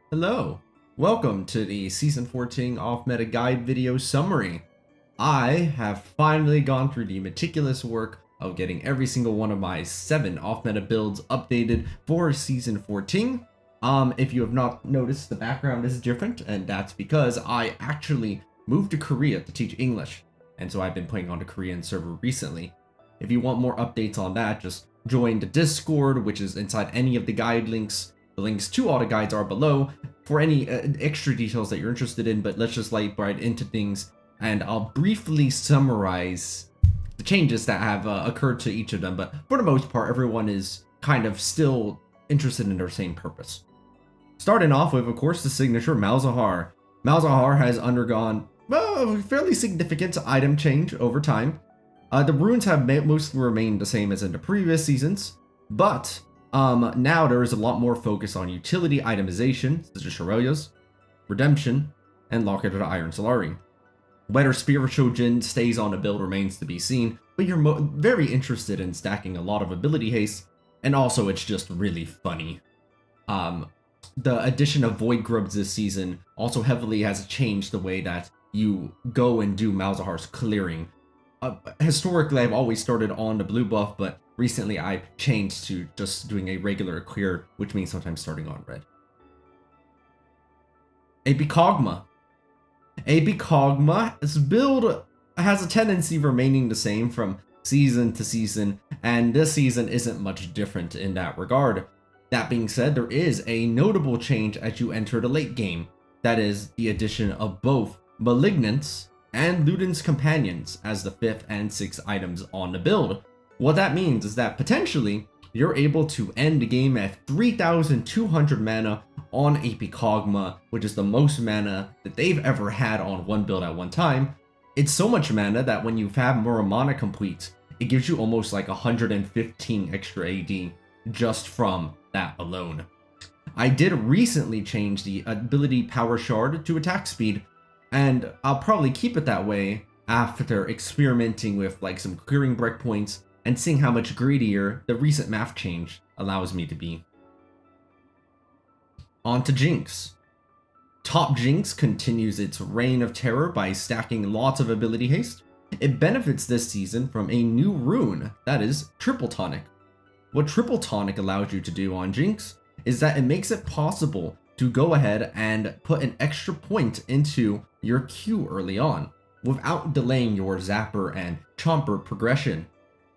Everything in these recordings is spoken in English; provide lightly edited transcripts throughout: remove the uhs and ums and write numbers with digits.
Hello, welcome to the Season 14 Off-Meta Guide video summary. I have finally gone through the meticulous work of getting every single one of my 7 off-meta builds updated for Season 14. If you have not noticed, the background is different, and that's because I actually moved to Korea to teach English, and so I've been playing on the Korean server recently. If you want more updates on that, just join the Discord, which is inside any of the guide links. The links to all the guides are below for any extra details that you're interested in, but let's just light right into things, and I'll briefly summarize the changes that have occurred to each of them, but for the most part, everyone is kind of still interested in their same purpose. Starting off with, of course, the signature Malzahar. Malzahar has undergone a fairly significant item change over time. The runes have mostly remained the same as in the previous seasons, but now there is a lot more focus on utility itemization, such as Shirayas, Redemption, and Locket of the Iron Solari. Whether Spiritual Jin stays on the build remains to be seen, but you're very interested in stacking a lot of ability haste, and also it's just really funny. The addition of Void Grubs this season also heavily has changed the way that you go and do Malzahar's clearing. Historically, I've always started on the blue buff, but recently I changed to just doing a regular clear, which means sometimes starting on red. Kog'maw. Kog'maw's build has a tendency remaining the same from season to season, and this season isn't much different in that regard. That being said, there is a notable change as you enter the late game. That is the addition of both Malignance and Luden's Companions as the 5th and 6th items on the build. What that means is that potentially you're able to end the game at 3,200 mana on Kog'maw, which is the most mana that they've ever had on one build at one time. It's so much mana that when you have Muramana complete, it gives you almost like 115 extra AD just from that alone. I did recently change the ability Power Shard to attack speed, and I'll probably keep it that way after experimenting with like some clearing breakpoints and seeing how much greedier the recent math change allows me to be. On to Jinx. Top Jinx continues its reign of terror by stacking lots of ability haste. It benefits this season from a new rune, that is Triple Tonic. What Triple Tonic allows you to do on Jinx is that it makes it possible to go ahead and put an extra point into your Q early on, without delaying your Zapper and Chomper progression.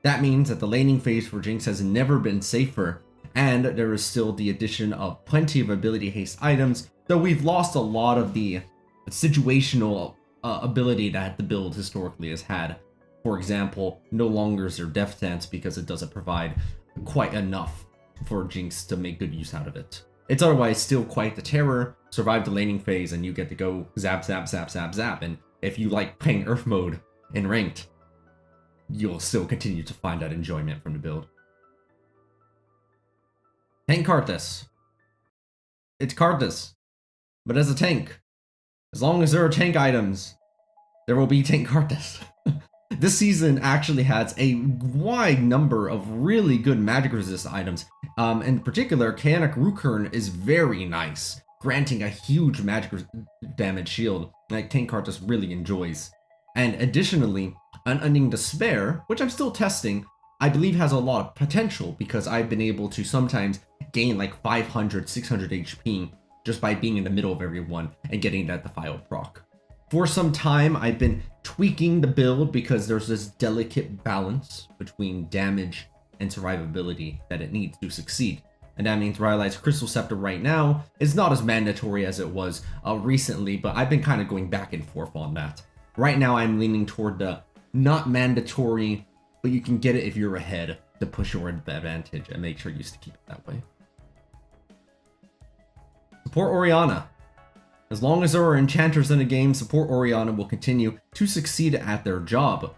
That means that the laning phase for Jinx has never been safer, and there is still the addition of plenty of ability haste items, though we've lost a lot of the situational ability that the build historically has had. For example, no longer is there Death Dance because it doesn't provide quite enough for Jinx to make good use out of it. It's otherwise still quite the terror. Survive the laning phase and you get to go zap, zap, zap, zap, zap. And if you like playing Earth mode in ranked, you'll still continue to find that enjoyment from the build. Tank Karthus. It's Karthus, but as a tank. As long as there are tank items, there will be Tank Karthus. This season actually has a wide number of really good magic resist items. In particular, Chaotic Rukern is very nice, granting a huge magic damage shield like Tank Karthus really enjoys. And additionally, Unending Despair, which I'm still testing, I believe has a lot of potential because I've been able to sometimes gain like 500, 600 HP just by being in the middle of everyone and getting that defile proc. For some time, I've been tweaking the build because there's this delicate balance between damage and survivability that it needs to succeed. And that means Rylai's Crystal Scepter right now is not as mandatory as it was recently, but I've been kind of going back and forth on that. Right now, I'm leaning toward the not mandatory, but you can get it if you're ahead to push your advantage and make sure you keep it that way. Support Orianna. As long as there are enchanters in the game, support Orianna will continue to succeed at their job.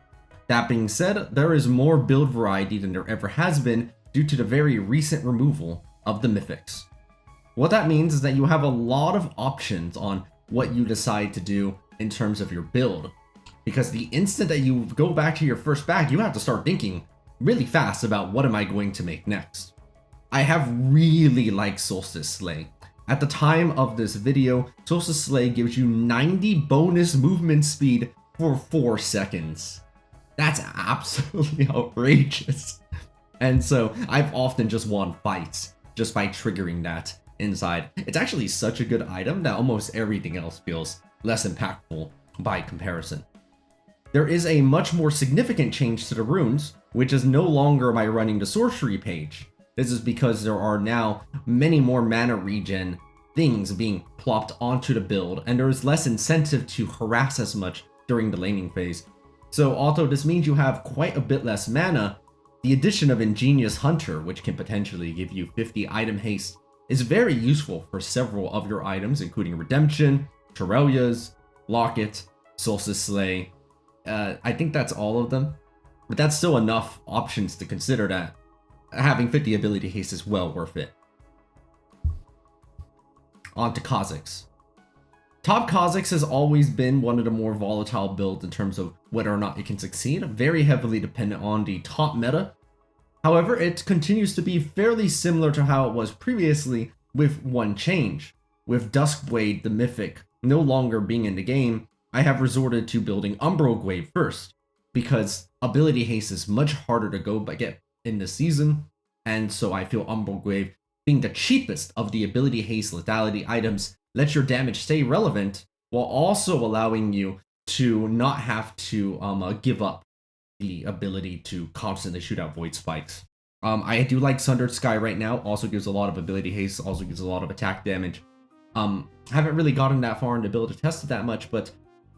That being said, there is more build variety than there ever has been due to the very recent removal of the mythics. What that means is that you have a lot of options on what you decide to do in terms of your build. Because the instant that you go back to your first bag, you have to start thinking really fast about what am I going to make next. I have really liked Solstice Slay. At the time of this video, Solstice Slay gives you 90 bonus movement speed for 4 seconds. That's absolutely outrageous. And so I've often just won fights just by triggering that inside. It's actually such a good item that almost everything else feels less impactful by comparison. There is a much more significant change to the runes, which is no longer by running the sorcery page. This is because there are now many more mana regen things being plopped onto the build, and there is less incentive to harass as much during the laning phase. So although this means you have quite a bit less mana, the addition of Ingenious Hunter, which can potentially give you 50 item haste, is very useful for several of your items, including Redemption, Terrelia's, Locket, Solstice Slay. I think that's all of them, but that's still enough options to consider that having 50 ability haste is well worth it. On to Kha'zix. Top Kha'zix has always been one of the more volatile builds in terms of whether or not it can succeed, very heavily dependent on the top meta. However, it continues to be fairly similar to how it was previously, with one change. With Duskblade, the Mythic, no longer being in the game, I have resorted to building Umbral first, because ability haste is much harder to get in this season, and so I feel Umbral being the cheapest of the ability haste lethality items lets your damage stay relevant, while also allowing you to not have to give up the ability to constantly shoot out void spikes. I do like Sundered Sky right now, also gives a lot of ability haste, also gives a lot of attack damage. Haven't really gotten that far in the build to test it that much, but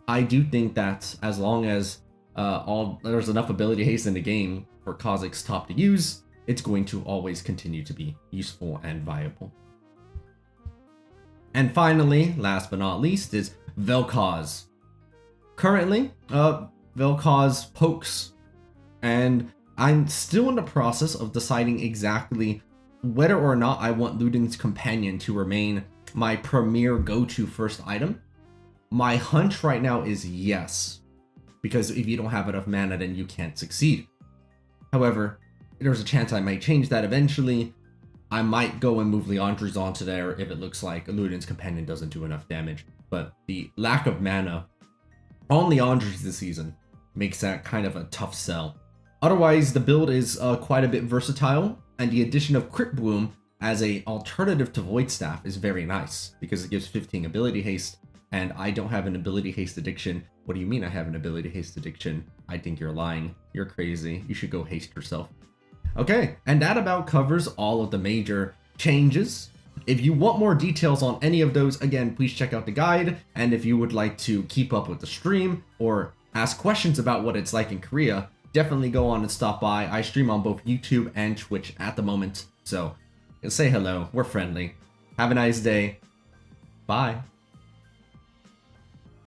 I do think that as long as there's enough ability haste in the game for Kha'zix top to use, it's going to always continue to be useful and viable. And finally, last but not least, is Vel'koz. Currently, Vel'koz pokes, and I'm still in the process of deciding exactly whether or not I want Luden's Companion to remain my premier go-to first item. My hunch right now is yes, because if you don't have enough mana, then you can't succeed. However, there's a chance I might change that eventually. I might go and move Leandri's onto there if it looks like Luden's Companion doesn't do enough damage. But the lack of mana on Leandri's this season makes that kind of a tough sell. Otherwise, the build is quite a bit versatile, and the addition of Crit Bloom as an alternative to Void Staff is very nice, because it gives 15 ability haste, and I don't have an ability haste addiction. What do you mean I have an ability haste addiction? I think you're lying. You're crazy. You should go haste yourself. Okay, and that about covers all of the major changes. If you want more details on any of those, again, please check out the guide. And if you would like to keep up with the stream or ask questions about what it's like in Korea, definitely go on and stop by. I stream on both YouTube and Twitch at the moment, so say hello. We're friendly. Have a nice day. Bye.